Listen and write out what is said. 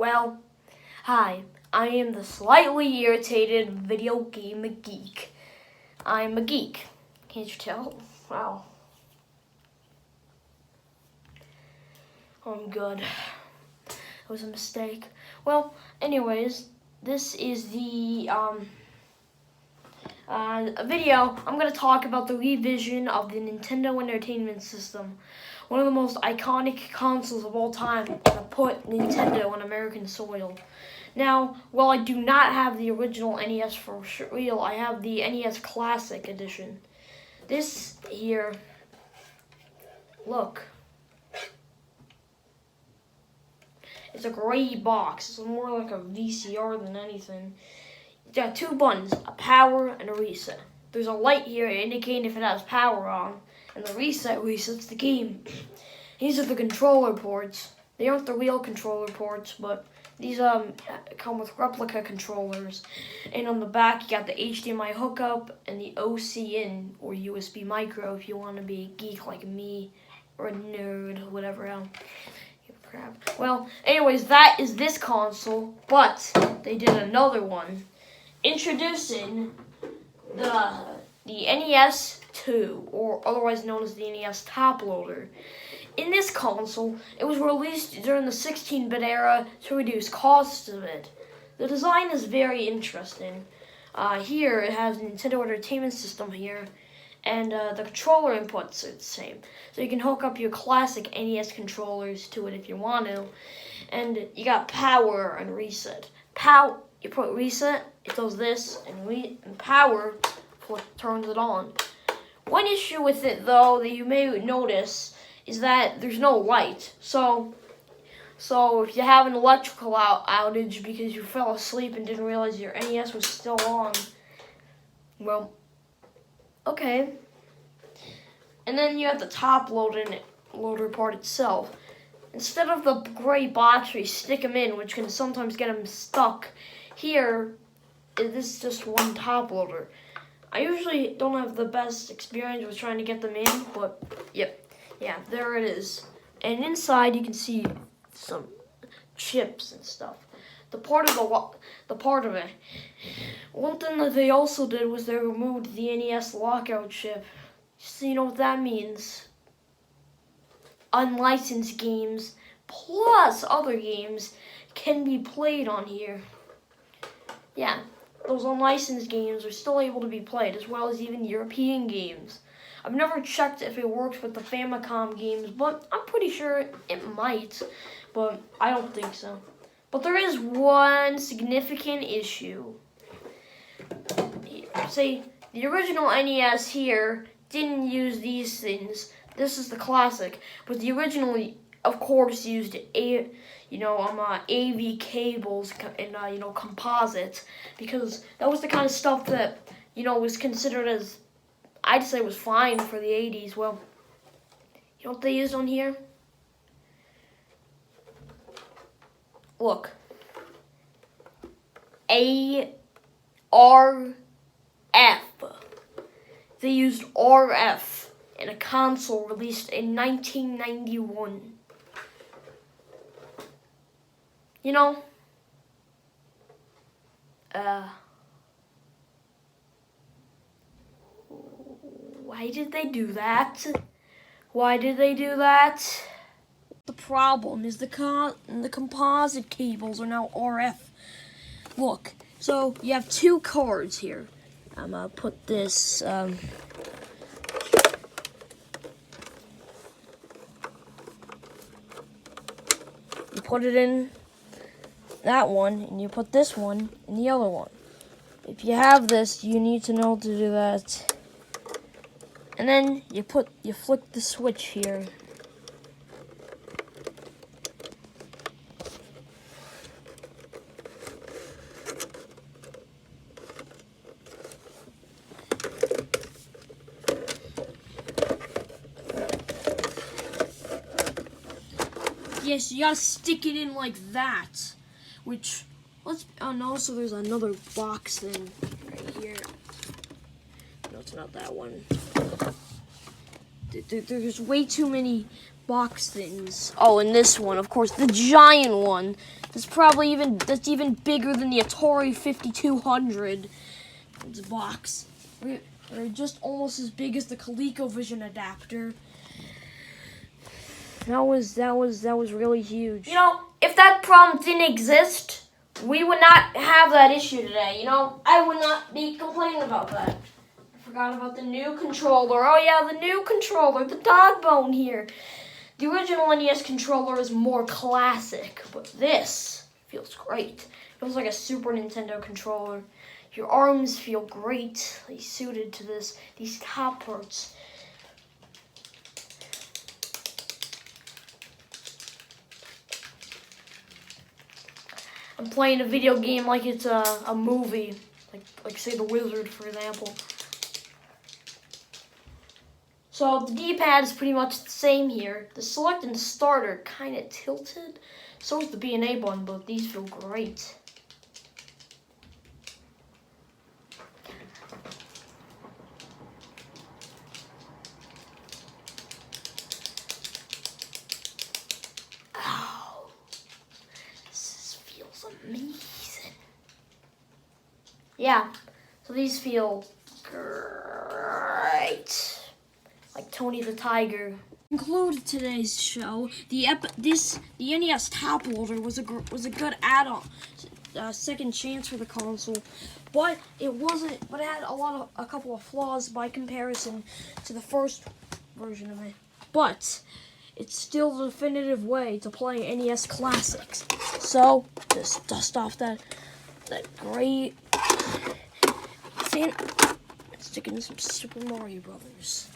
Well, hi, I am the slightly irritated video game geek. I'm a geek. Can't you tell? Wow. I'm good. It was a mistake. Well, anyways, this is the video. I'm going to talk about the revision of the Nintendo Entertainment System. One of the most iconic consoles of all time to put Nintendo on American soil. Now, while I do not have the original NES for real, I have the NES Classic Edition. This here, look. It's a gray box. It's more like a VCR than anything. It's got two buttons, a power and a reset. There's a light here indicating if it has power on, and the reset resets the game. These are the controller ports. They aren't the real controller ports, but these come with replica controllers. And on the back, you got the HDMI hookup and the OC in, or USB micro if you want to be a geek like me, or a nerd, whatever else. Crap. Well, anyways, that is this console, but they did another one. Introducing the NES 2, or otherwise known as the NES Top Loader. In this console, it was released during the 16-bit era to reduce costs of it. The design is very interesting. Here, it has a Nintendo Entertainment System here, and the controller inputs are the same. So you can hook up your classic NES controllers to it if you want to. And you got power and reset. You put reset, it does this, and power turns it on. One issue with it, though, that you may notice is that there's no light. So if you have an electrical outage because you fell asleep and didn't realize your NES was still on, well, okay. And then you have the top loader part itself. Instead of the gray box where you stick them in, which can sometimes get them stuck, here, this is just one top loader. I usually don't have the best experience with trying to get them in, but yeah, there it is. And inside you can see some chips and stuff. The part of it. One thing that they also did was they removed the NES lockout chip. So you know what that means? Unlicensed games plus other games can be played on here. Yeah, those unlicensed games are still able to be played, as well as even European games. I've never checked if it works with the Famicom games, but I'm pretty sure it might, but I don't think so. But there is one significant issue. Say, the original NES here didn't use these things. This is the classic, but the original, of course, used AV cables and composite, because that was the kind of stuff that was considered as, I'd say, was fine for the 80s. Well, you know what they used on here? Look, RF. They used RF in a console released in 1991. Why did they do that? Why did they do that? The problem is the composite cables are now RF. Look, so you have two cards here. I'm gonna put this, you put it in that one, and you put this one in the other one. If you have this, you need to know to do that. And then you flick the switch here. Yes, you gotta stick it in like that. Which, and also there's another box thing right here. No, it's not that one. There's way too many box things. Oh, and this one, of course, the giant one. That's even bigger than the Atari 5200. It's a box. They're just almost as big as the ColecoVision adapter. That was really huge. You know, if that problem didn't exist, we would not have that issue today. You know, I would not be complaining about that. I forgot about the new controller. Oh yeah, the new controller, the dog bone here. The original NES controller is more classic, but this feels great. It feels like a Super Nintendo controller. Your arms feel great, suited to these top parts. I'm playing a video game like it's a movie, like say The Wizard, for example. So the D-pad is pretty much the same here. The select and start are kind of tilted. So is the B and A button, but these feel great. Oh, this feels amazing. Yeah, so these feel great. Like Tony the Tiger. Conclude today's show. The NES top loader was a good add-on, second chance for the console, but it wasn't. But it had a couple of flaws by comparison to the first version of it. But it's still the definitive way to play NES classics. So just dust off that great thing and stick it in some Super Mario Brothers.